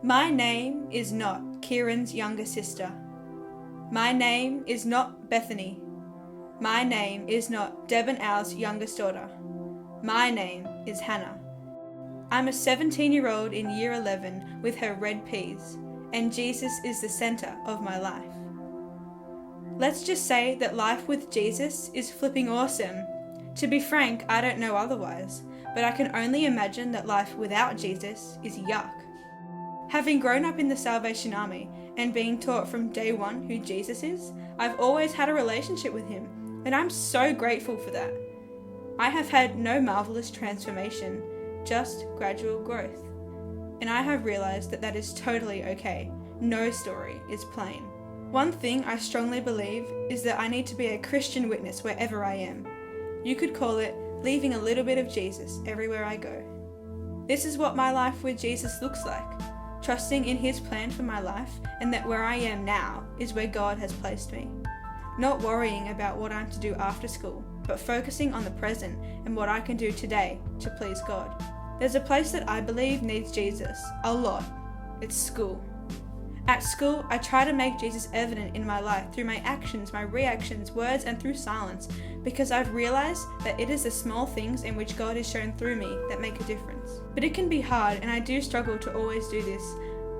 My name is not Kieran's younger sister. My name is not Bethany. My name is not Deb and Al's youngest daughter. My name is Hannah. I'm a 17-year-old in year 11 with her red peas, and Jesus is the center of my life. Let's just say that life with Jesus is flipping awesome. To be frank, I don't know otherwise, but I can only imagine that life without Jesus is yuck. Having grown up in the Salvation Army and being taught from day one who Jesus is, I've always had a relationship with him, and I'm so grateful for that. I have had no marvelous transformation, just gradual growth. And I have realized that that is totally okay. No story is plain. One thing I strongly believe is that I need to be a Christian witness wherever I am. You could call it leaving a little bit of Jesus everywhere I go. This is what my life with Jesus looks like. Trusting in his plan for my life, and that where I am now is where God has placed me. Not worrying about what I'm to do after school, but focusing on the present and what I can do today to please God. There's a place that I believe needs Jesus a lot. It's school. At school, I try to make Jesus evident in my life through my actions, my reactions, words, and through silence, because I've realized that it is the small things in which God is shown through me that make a difference. But it can be hard, and I do struggle to always do this.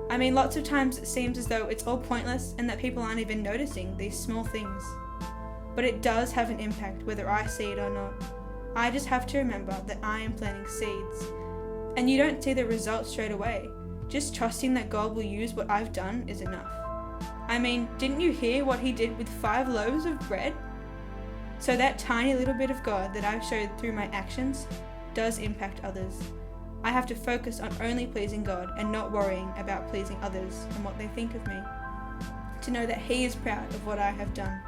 I mean, lots of times it seems as though it's all pointless and that people aren't even noticing these small things. But it does have an impact whether I see it or not. I just have to remember that I am planting seeds. And you don't see the results straight away. Just trusting that God will use what I've done is enough. I mean, didn't you hear what he did with 5 loaves of bread? So that tiny little bit of God that I've showed through my actions does impact others. I have to focus on only pleasing God and not worrying about pleasing others and what they think of me. To know that he is proud of what I have done.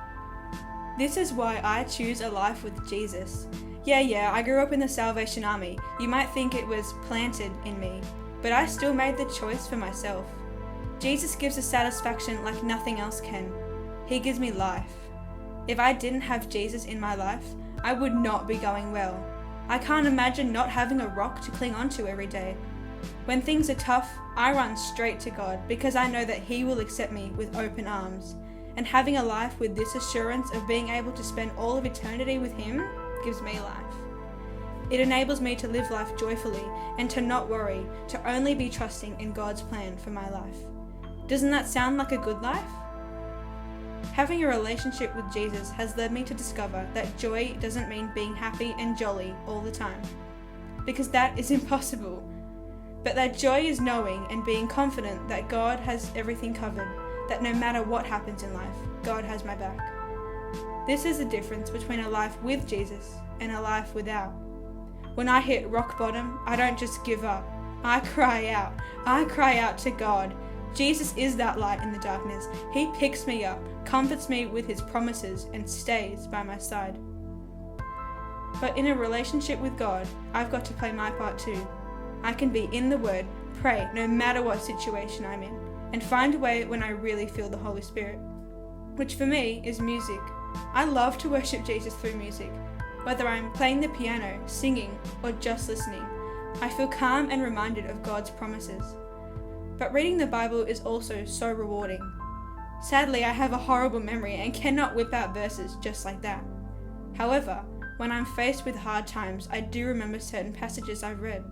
This is why I choose a life with Jesus. Yeah, I grew up in the Salvation Army. You might think it was planted in me, but I still made the choice for myself. Jesus gives a satisfaction like nothing else can. He gives me life. If I didn't have Jesus in my life, I would not be going well. I can't imagine not having a rock to cling onto every day. When things are tough, I run straight to God because I know that he will accept me with open arms. And having a life with this assurance of being able to spend all of eternity with him gives me life. It enables me to live life joyfully and to not worry, to only be trusting in God's plan for my life. Doesn't that sound like a good life? Having a relationship with Jesus has led me to discover that joy doesn't mean being happy and jolly all the time, because that is impossible. But that joy is knowing and being confident that God has everything covered, that no matter what happens in life, God has my back. This is the difference between a life with Jesus and a life without. When I hit rock bottom, I don't just give up. I cry out. I cry out to God. Jesus is that light in the darkness. He picks me up, comforts me with his promises, and stays by my side. But in a relationship with God, I've got to play my part too. I can be in the Word, pray no matter what situation I'm in, and find a way when I really feel the Holy Spirit, which for me is music. I love to worship Jesus through music. Whether I'm playing the piano, singing, or just listening, I feel calm and reminded of God's promises. But reading the Bible is also so rewarding. Sadly, I have a horrible memory and cannot whip out verses just like that. However, when I'm faced with hard times, I do remember certain passages I've read.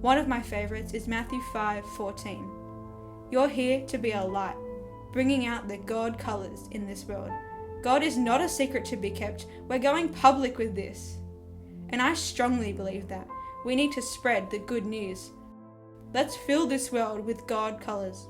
One of my favorites is Matthew 5:14. You're here to be a light, bringing out the God colors in this world. God is not a secret to be kept. We're going public with this. And I strongly believe that. We need to spread the good news. Let's fill this world with God colors.